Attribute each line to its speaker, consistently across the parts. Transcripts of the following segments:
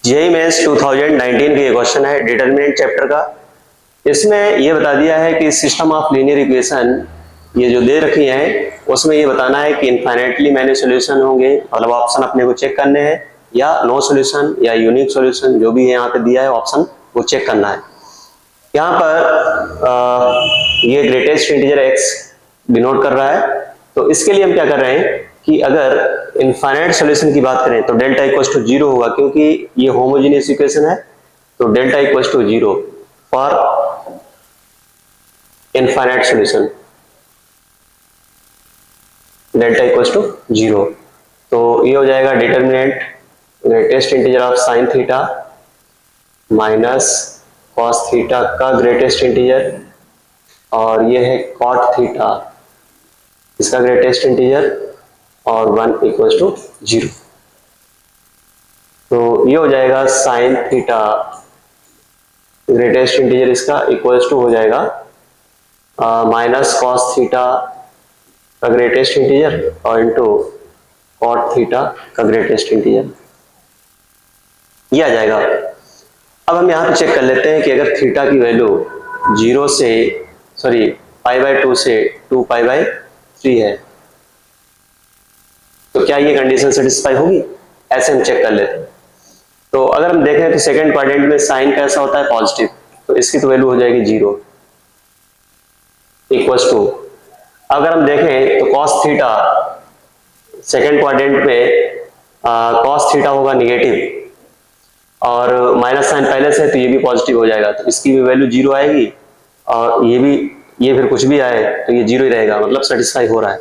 Speaker 1: JEE mains 2019 का ये question है डिटरमिनेंट चैप्टर का। इसमें ये बता दिया है कि सिस्टम ऑफ लीनियर इक्वेशन ये जो दे रखी है उसमें ये बताना है कि इनफाइनाइटली मैनी सॉल्यूशन होंगे, मतलब ऑप्शन अपने को चेक करने हैं, या नो सॉल्यूशन या यूनिक सॉल्यूशन, जो भी है यहाँ पे दिया है ऑप्शन वो चेक करना है। यहाँ पर ये ग्रेटेस्ट इंटीजर एक्स डिनोट कर रहा है, तो इसके लिए हम क्या कर रहे हैं कि अगर इनफाइनाइट सॉल्यूशन की बात करें तो डेल्टा इक्वल्स टू 0 होगा, क्योंकि ये होमोजेनियस इक्वेशन है। तो delta equals to 0 for infinite solution, delta equals to 0। तो ये हो जाएगा determinant greatest integer of sine theta minus cos theta का ग्रेटेस्ट इंटीजर, और ये है कॉट थीटा इसका ग्रेटेस्ट इंटीजर, और 1 इक्वल्स टू 0। तो ये हो जाएगा साइन थीटा ग्रेटेस्ट इंटीजर इसका इक्वल्स टू हो जाएगा माइनस कॉस थीटा का ग्रेटेस्ट इंटीजर और इनटू कॉट थीटा का ग्रेटेस्ट इंटीजर, ये आ जाएगा। अब हम यहाँ पे चेक कर लेते हैं कि अगर थीटा की वैल्यू 0 से π/2 से 2π/3 है तो क्या ये कंडीशन सेटिस्फाई होगी, ऐसे हम चेक कर लेते हैं। तो अगर हम देखें तो सेकंड क्वाड्रेंट में साइन कैसा होता है पॉजिटिव, तो इसकी तो वैल्यू हो जाएगी 0 इक्वल्स टू, अगर हम देखें तो कॉस थीटा सेकंड क्वाड्रेंट में कॉस थीटा होगा निगेटिव, और माइनस साइन पहले से तो ये भी पॉजिटिव हो जाएगा, तो इसकी भी वैल्यू 0 आएगी, और ये फिर कुछ भी आए तो ये 0 ही रहेगा, मतलब सेटिस्फाई हो रहा है।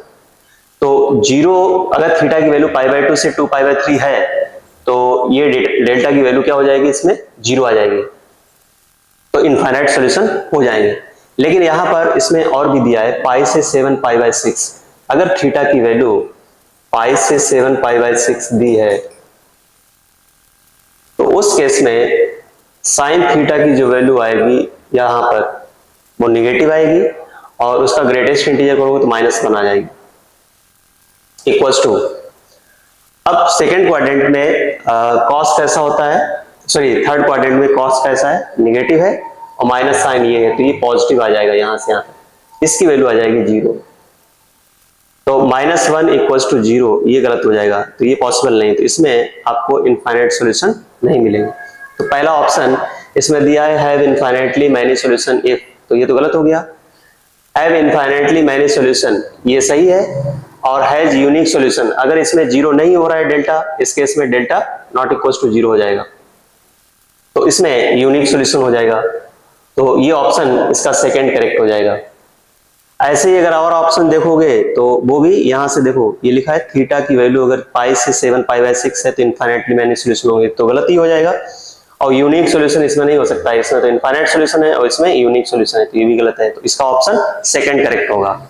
Speaker 1: तो 0 अगर थीटा की वैल्यू π/2 से 2π/3 है तो ये डेल्टा की वैल्यू क्या हो जाएगी, इसमें 0 आ जाएगी, तो इनफाइनाइट सॉल्यूशन हो जाएंगे। लेकिन यहां पर इसमें और भी दिया है π से 7 π/6, अगर थीटा की वैल्यू π से 7 π/6 दी है तो उस केस में साइन थीटा की जो वैल्यू आएगी यहां पर वो निगेटिव आएगी, और उसका ग्रेटेस्ट इंटीजर करोगे तो -1 आ जाएगी इक्वल्स टू। अब सेकेंड क्वाड्रेंट में कॉस कैसा होता है, थर्ड क्वाड्रेंट में कॉस कैसा है, निगेटिव है, और माइनस साइन ये है तो ये पॉजिटिव आ जाएगा, यहां से यहां तक इसकी वैल्यू आ जाएगी 0। तो -1 इक्वल्स टू 0 ये गलत हो जाएगा, तो ये पॉसिबल नहीं, तो इसमें आपको इनफाइनाइट सॉल्यूशन नहीं मिलेंगे। तो पहला ऑप्शन इसमें दिया है have infinitely many solution if, तो ये तो गलत हो गया। हैव इनफाइनाइटली मैनी सॉल्यूशन ये सही है, और हैज यूनिक सॉल्यूशन, अगर इसमें 0 नहीं हो रहा है डेल्टा, इस केस में डेल्टा नॉट इक्वल्स टू 0 हो जाएगा, तो इसमें यूनिक सॉल्यूशन हो जाएगा, तो ये ऑप्शन इसका सेकंड करेक्ट हो जाएगा। ऐसे ही अगर और ऑप्शन देखोगे तो वो भी यहां से देखो, ये लिखा है थीटा की वैल्यू अगर π से 7 π/6 है तो इनफाइनाइटली मैनी सॉल्यूशन होंगे, तो गलत ही हो जाएगा, और यूनिक सॉल्यूशन इसमें नहीं हो सकता है, इसमें तो इनफाइनाइट सॉल्यूशन है और इसमें यूनिक सॉल्यूशन है, तो ये भी गलत है, तो इसका ऑप्शन सेकंड करेक्ट होगा।